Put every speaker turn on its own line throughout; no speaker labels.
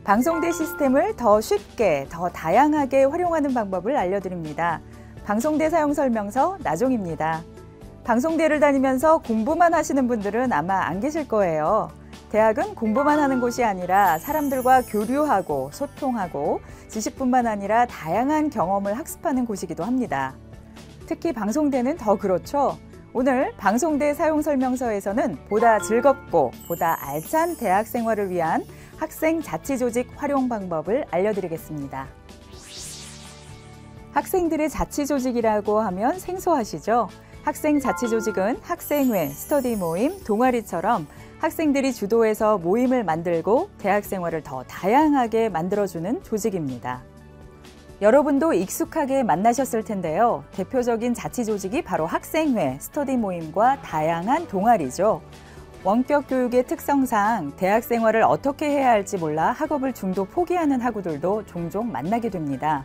방송대 시스템을 더 쉽게, 더 다양하게 활용하는 방법을 알려드립니다. 방송대 사용설명서 나종입니다. 방송대를 다니면서 공부만 하시는 분들은 아마 안 계실 거예요. 대학은 공부만 하는 곳이 아니라 사람들과 교류하고 소통하고 지식뿐만 아니라 다양한 경험을 학습하는 곳이기도 합니다. 특히 방송대는 더 그렇죠. 오늘 방송대 사용설명서에서는 보다 즐겁고 보다 알찬 대학 생활을 위한 학생 자치조직 활용 방법을 알려드리겠습니다. 학생들의 자치조직이라고 하면 생소하시죠? 학생 자치조직은 학생회, 스터디 모임, 동아리처럼 학생들이 주도해서 모임을 만들고 대학 생활을 더 다양하게 만들어주는 조직입니다. 여러분도 익숙하게 만나셨을 텐데요. 대표적인 자치조직이 바로 학생회, 스터디 모임과 다양한 동아리죠. 원격 교육의 특성상 대학 생활을 어떻게 해야 할지 몰라 학업을 중도 포기하는 학우들도 종종 만나게 됩니다.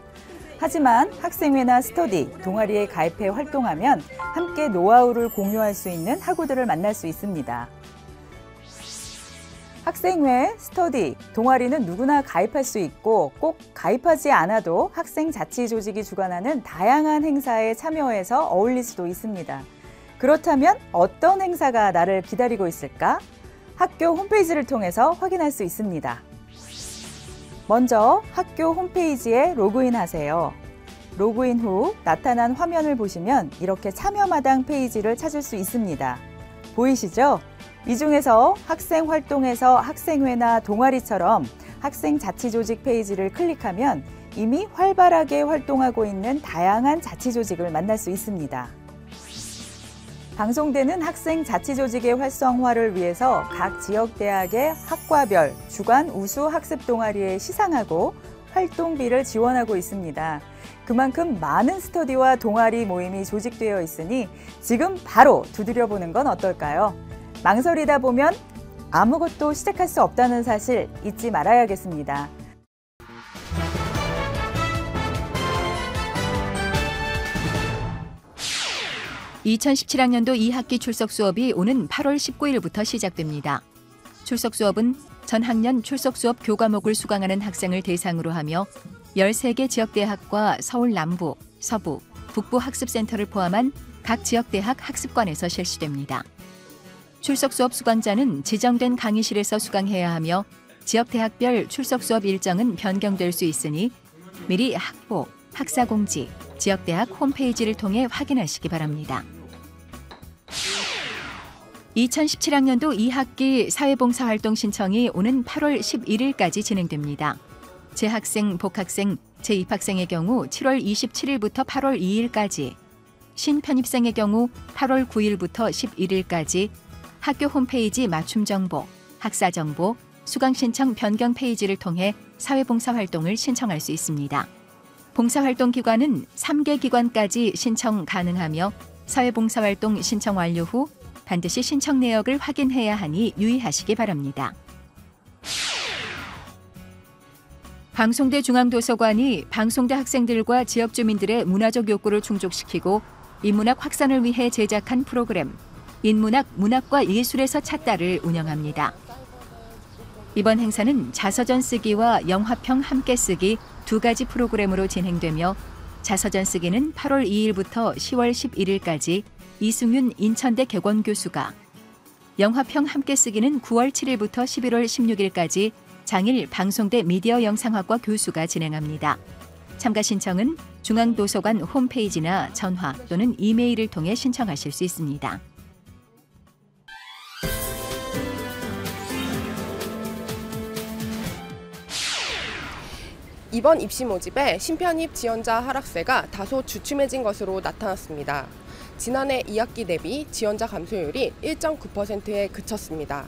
하지만 학생회나 스터디, 동아리에 가입해 활동하면 함께 노하우를 공유할 수 있는 학우들을 만날 수 있습니다. 학생회, 스터디, 동아리는 누구나 가입할 수 있고 꼭 가입하지 않아도 학생 자치조직이 주관하는 다양한 행사에 참여해서 어울릴 수도 있습니다. 그렇다면 어떤 행사가 나를 기다리고 있을까? 학교 홈페이지를 통해서 확인할 수 있습니다. 먼저 학교 홈페이지에 로그인하세요. 로그인 후 나타난 화면을 보시면 이렇게 참여마당 페이지를 찾을 수 있습니다. 보이시죠? 이 중에서 학생 활동에서 학생회나 동아리처럼 학생 자치조직 페이지를 클릭하면 이미 활발하게 활동하고 있는 다양한 자치조직을 만날 수 있습니다. 방송대는 학생 자치조직의 활성화를 위해서 각 지역대학의 학과별 주간 우수 학습 동아리에 시상하고 활동비를 지원하고 있습니다. 그만큼 많은 스터디와 동아리 모임이 조직되어 있으니 지금 바로 두드려보는 건 어떨까요? 망설이다 보면 아무것도 시작할 수 없다는 사실 잊지 말아야겠습니다.
2017학년도 2학기 출석 수업이 오는 8월 19일부터 시작됩니다. 출석 수업은 전 학년 출석 수업 교과목을 수강하는 학생을 대상으로 하며 13개 지역대학과 서울 남부, 서부, 북부 학습센터를 포함한 각 지역대학 학습관에서 실시됩니다. 출석 수업 수강자는 지정된 강의실에서 수강해야 하며 지역대학별 출석 수업 일정은 변경될 수 있으니 미리 학보, 학사공지, 지역대학 홈페이지를 통해 확인하시기 바랍니다. 2017학년도 2학기 사회봉사활동 신청이 오는 8월 11일까지 진행됩니다. 재학생, 복학생, 재입학생의 경우 7월 27일부터 8월 2일까지, 신편입생의 경우 8월 9일부터 11일까지 학교 홈페이지 맞춤 정보, 학사 정보, 수강 신청 변경 페이지를 통해 사회봉사활동을 신청할 수 있습니다. 봉사활동 기관은 3개 기관까지 신청 가능하며 사회봉사활동 신청 완료 후 반드시 신청 내역을 확인해야 하니 유의하시기 바랍니다. 방송대 중앙도서관이 방송대 학생들과 지역 주민들의 문화적 욕구를 충족시키고 인문학 확산을 위해 제작한 프로그램 인문학 문학과 예술에서 찾다를 운영합니다. 이번 행사는 자서전 쓰기와 영화평 함께 쓰기 두 가지 프로그램으로 진행되며 자서전 쓰기는 8월 2일부터 10월 11일까지 이승윤 인천대 객원 교수가, 영화평 함께 쓰기는 9월 7일부터 11월 16일까지 장일 방송대 미디어 영상학과 교수가 진행합니다. 참가 신청은 중앙도서관 홈페이지나 전화 또는 이메일을 통해 신청하실 수 있습니다.
이번 입시 모집에 신편입 지원자 하락세가 다소 주춤해진 것으로 나타났습니다. 지난해 2학기 대비 지원자 감소율이 1.9%에 그쳤습니다.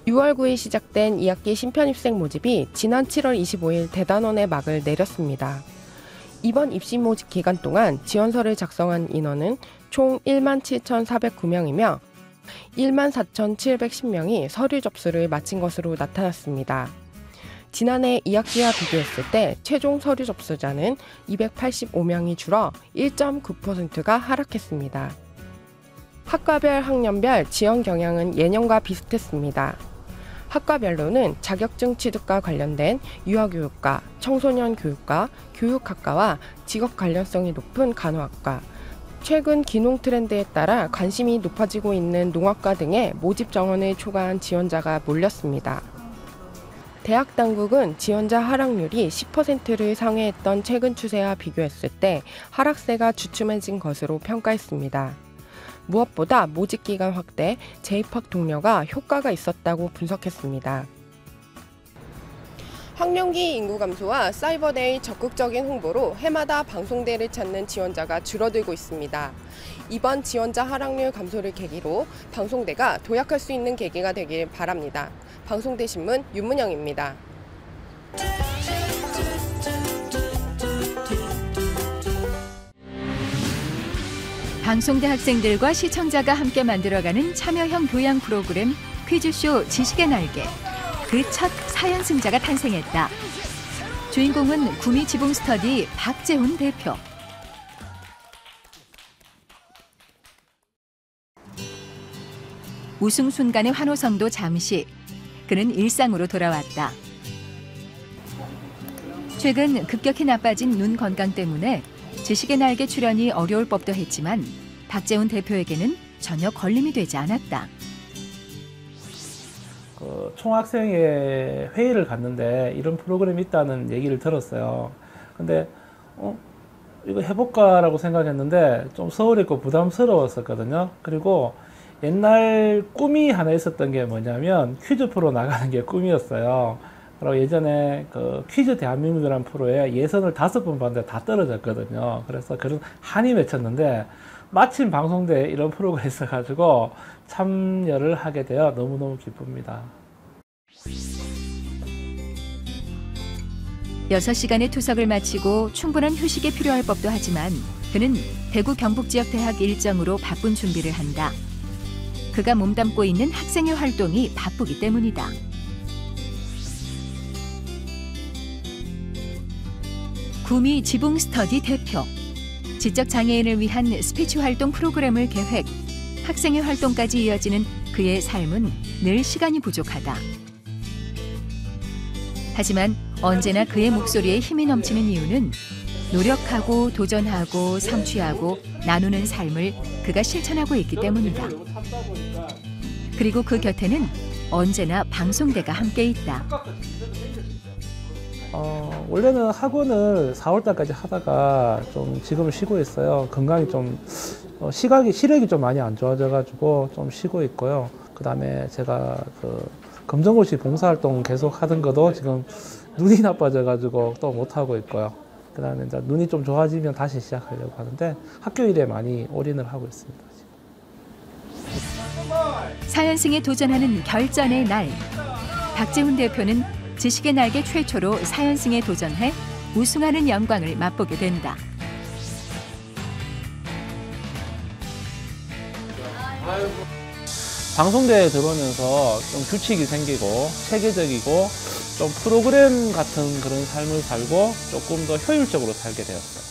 6월 9일 시작된 2학기 신편입생 모집이 지난 7월 25일 대단원에 막을 내렸습니다. 이번 입시 모집 기간 동안 지원서를 작성한 인원은 총 17,409명이며 14,710명이 서류 접수를 마친 것으로 나타났습니다. 지난해 2학기와 비교했을 때 최종 서류 접수자는 285명이 줄어 1.9%가 하락했습니다. 학과별 학년별 지원 경향은 예년과 비슷했습니다. 학과별로는 자격증 취득과 관련된 유아교육과, 청소년 교육과, 교육학과와 직업 관련성이 높은 간호학과, 최근 기농 트렌드에 따라 관심이 높아지고 있는 농학과 등의 모집 정원을 초과한 지원자가 몰렸습니다. 대학 당국은 지원자 하락률이 10%를 상회했던 최근 추세와 비교했을 때 하락세가 주춤해진 것으로 평가했습니다. 무엇보다 모집기간 확대, 재입학 독려가 효과가 있었다고 분석했습니다. 학령기 인구 감소와 사이버대의 적극적인 홍보로 해마다 방송대를 찾는 지원자가 줄어들고 있습니다. 이번 지원자 하락률 감소를 계기로 방송대가 도약할 수 있는 계기가 되길 바랍니다. 방송대 신문 윤문영입니다.
방송대 학생들과 시청자가 함께 만들어가는 참여형 교양 프로그램 퀴즈쇼 지식의 날개. 그 첫 사연승자가 탄생했다. 주인공은 구미 지붕스터디 박재훈 대표. 우승 순간의 환호성도 잠시. 그는 일상으로 돌아왔다. 최근 급격히 나빠진 눈 건강 때문에 지식의 날개 출연이 어려울 법도 했지만 박재훈 대표에게는 전혀 걸림이 되지 않았다.
총학생회 회의를 갔는데 이런 프로그램이 있다는 얘기를 들었어요. 근데 이거 해볼까라고 생각했는데 좀 서울이고 부담스러웠었거든요. 그리고 옛날 꿈이 하나 있었던 게 뭐냐면 퀴즈 프로 나가는 게 꿈이었어요. 그리고 예전에 그 퀴즈 대한민국이라는 프로에 예선을 5번 봤는데 다 떨어졌거든요. 그래서 그런 한이 맺혔는데 마침 방송대에 이런 프로가 있어가지고 참여를 하게 되어 너무너무 기쁩니다.
6시간의 투석을 마치고 충분한 휴식이 필요할 법도 하지만 그는 대구 경북 지역 대학 일정으로 바쁜 준비를 한다. 그가 몸담고 있는 학생의 활동이 바쁘기 때문이다. 구미 지붕스터디 대표. 지적 장애인을 위한 스피치 활동 프로그램을 계획. 학생의 활동까지 이어지는 그의 삶은 늘 시간이 부족하다. 하지만 언제나 그의 목소리에 힘이 넘치는 이유는 노력하고 도전하고 성취하고 나누는 삶을 그가 실천하고 있기 때문이다. 그리고 그 곁에는 언제나 방송대가 함께 있다.
원래는 학원을 4월달까지 하다가 좀 지금은 쉬고 있어요. 건강이 좀 시력이 좀 많이 안 좋아져가지고 좀 쉬고 있고요. 그 다음에 제가 그 검정고시 봉사활동 계속 하던 것도 지금 눈이 나빠져가지고 또 못하고 있고요. 그 다음에 이제 눈이 좀 좋아지면 다시 시작하려고 하는데 학교 일에 많이 올인을 하고 있습니다.
사연승에 도전하는 결전의 날. 박재훈 대표는 지식의 날개 최초로 사연승에 도전해 우승하는 영광을 맛보게 된다.
방송대에 들어오면서 좀 규칙이 생기고 체계적이고 좀 프로그램 같은 그런 삶을 살고 조금 더 효율적으로 살게 되었어요.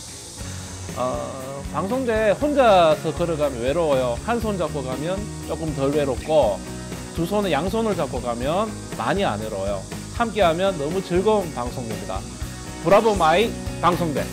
방송대 혼자서 걸어가면 외로워요. 한 손 잡고 가면 조금 덜 외롭고 두 손에 양손을 잡고 가면 많이 안 외로워요. 함께하면 너무 즐거운 방송대입니다. 브라보 마이 방송대.